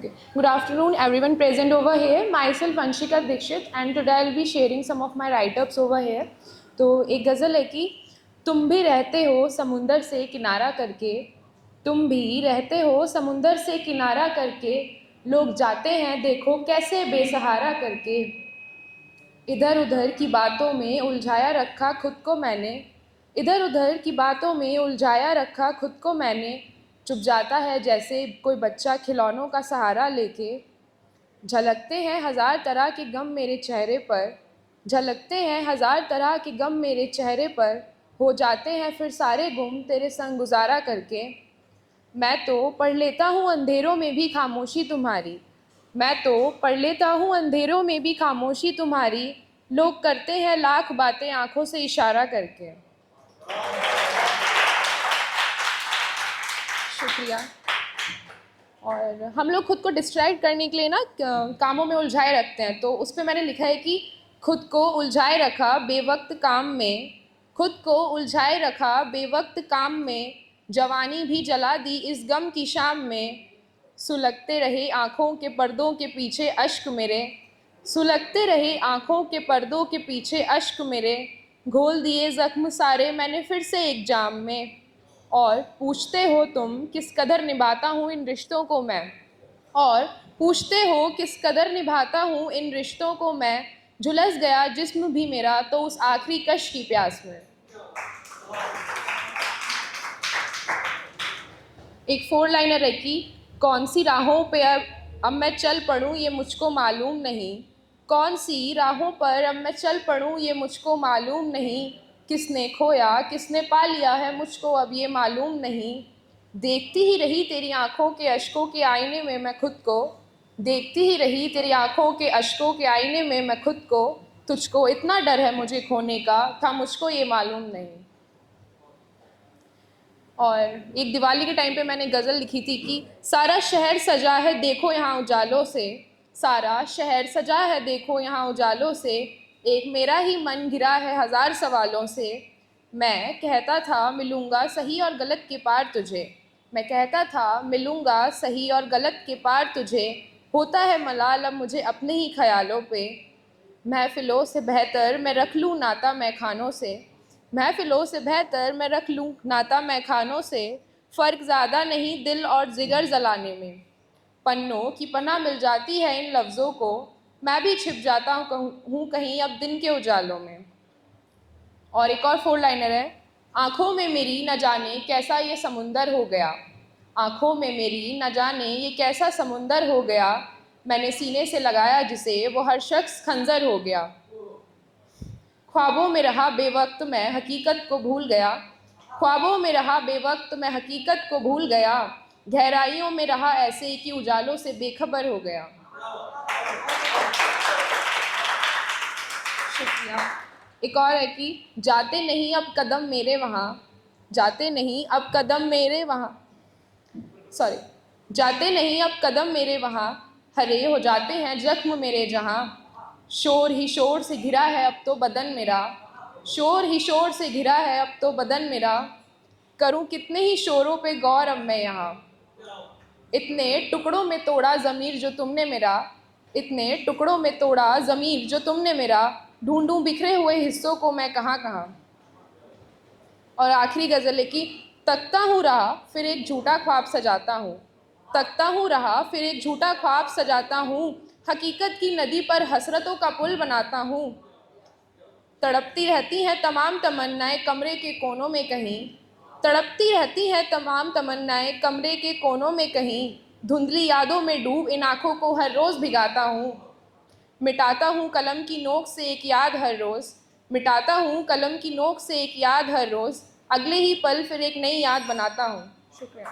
Okay. Good afternoon, everyone present over here. Myself Anshika Dixit, and today I'll be sharing some of my write-ups over here. तो एक गज़ल है कि तुम भी रहते हो समुंदर से किनारा करके, तुम भी रहते हो समुंदर से किनारा करके, लोग जाते हैं देखो कैसे बेसहारा करके। इधर उधर की बातों में उलझाया रखा खुद को मैंने, इधर उधर की बातों में उलझाया रखा खुद को मैंने, चुप जाता है जैसे कोई बच्चा खिलौनों का सहारा लेके। झलकते हैं हज़ार तरह के गम मेरे चेहरे पर, झलकते हैं हज़ार तरह के गम मेरे चेहरे पर, हो जाते हैं फिर सारे गुम तेरे संग गुजारा करके। मैं तो पढ़ लेता हूँ अंधेरों में भी खामोशी तुम्हारी, मैं तो पढ़ लेता हूँ अंधेरों में भी खामोशी तुम्हारी, लोग करते हैं लाख बातें आंखों से इशारा करके। शुक्रिया। और हम लोग खुद को डिस्ट्रैक्ट करने के लिए ना कामों में उलझाए रखते हैं, तो उस पर मैंने लिखा है कि खुद को उलझाए रखा बेवक्त काम में, खुद को उलझाए रखा बेवक्त काम में, जवानी भी जला दी इस गम की शाम में। सुलगते रहे आँखों के पर्दों के पीछे अश्क मेरे, सुलगते रहे आँखों के पर्दों के पीछे अश्क मेरे, घोल दिए ज़ख्म सारे मैंने फिर से एक जाम में। और पूछते हो तुम किस कदर निभाता हूँ इन रिश्तों को मैं, और पूछते हो किस कदर निभाता हूँ इन रिश्तों को मैं, झुलस गया जिस्म भी मेरा तो उस आखिरी कश की प्यास में। एक 4 लाइनर है कि कौन सी राहों पे अब मैं चल पड़ूँ ये मुझको मालूम नहीं, कौन सी राहों पर अब मैं चल पड़ूँ ये मुझको मालूम नहीं, किसने खोया किसने पा लिया है मुझको अब ये मालूम नहीं। देखती ही रही तेरी आँखों के अश्कों के आईने में मैं खुद को, देखती ही रही तेरी आँखों के अश्कों के आईने में मैं खुद को, तुझको इतना डर है मुझे खोने का था मुझको ये मालूम नहीं। और एक दिवाली के टाइम पे मैंने गज़ल लिखी थी कि सारा शहर सजा है देखो यहाँ उजालों से, सारा शहर सजा है देखो यहाँ उजालों से, एक मेरा ही मन घिरा है हज़ार सवालों से। मैं कहता था मिलूँगा सही और गलत के पार तुझे, मैं कहता था मिलूँगा सही और गलत के पार तुझे, होता है मलाल अब मुझे अपने ही ख्यालों पे। महफ़िलों से बेहतर मैं रख लूँ नाता मैं खानों से, महफ़िलों से बेहतर मैं रख लूँ नाता मैं खानों से, फ़र्क ज़्यादा नहीं दिल और जिगर जलाने में। पन्नों की पनाह मिल जाती है इन लफ्ज़ों को, मैं भी छिप जाता हूँ कहीं अब दिन के उजालों में। और एक और 4 लाइनर है, आँखों में मेरी न जाने कैसा ये समुंदर हो गया, आँखों में मेरी न जाने ये कैसा समुंदर हो गया, मैंने सीने से लगाया जिसे वो हर शख्स खंजर हो गया। ख्वाबों में रहा बेवक्त मैं हकीकत को भूल गया, ख्वाबों में रहा बेवक्त मैं हकीकत को भूल गया, गहराइयों में रहा ऐसे कि उजालों से बेखबर हो गया। शुक्रिया। एक और है कि जाते नहीं अब कदम मेरे वहाँ, जाते नहीं अब कदम मेरे वहाँ, सॉरी, जाते नहीं अब कदम मेरे वहाँ, हरे हो जाते हैं जख्म मेरे जहाँ। शोर ही शोर से घिरा है अब तो बदन मेरा, शोर ही शोर से घिरा है अब तो बदन मेरा, करूं कितने ही शोरों पे गौर अब मैं यहाँ। इतने टुकड़ों में तोड़ा ज़मीर जो तुमने मेरा, इतने टुकड़ों में तोड़ा ज़मीर जो तुमने मेरा, ढूंढूं बिखरे हुए हिस्सों को मैं कहाँ कहाँ। और आखिरी गज़ल है कि तकता हूँ राह फिर एक झूठा ख्वाब सजाता हूँ, तकता हूँ राह फिर एक झूठा ख्वाब सजाता हूँ, हकीकत की नदी पर हसरतों का पुल बनाता हूँ। तड़पती रहती हैं तमाम तमन्नाएं कमरे के कोनों में कहीं, तड़पती रहती हैं तमाम तमन्नाएं कमरे के कोनों में कहीं, धुंधली यादों में डूब इन आँखों को हर रोज़ भिगाता हूँ। मिटाता हूँ कलम की नोक से एक याद हर रोज़, मिटाता हूँ कलम की नोक से एक याद हर रोज़, अगले ही पल फिर एक नई याद बनाता हूँ। शुक्रिया।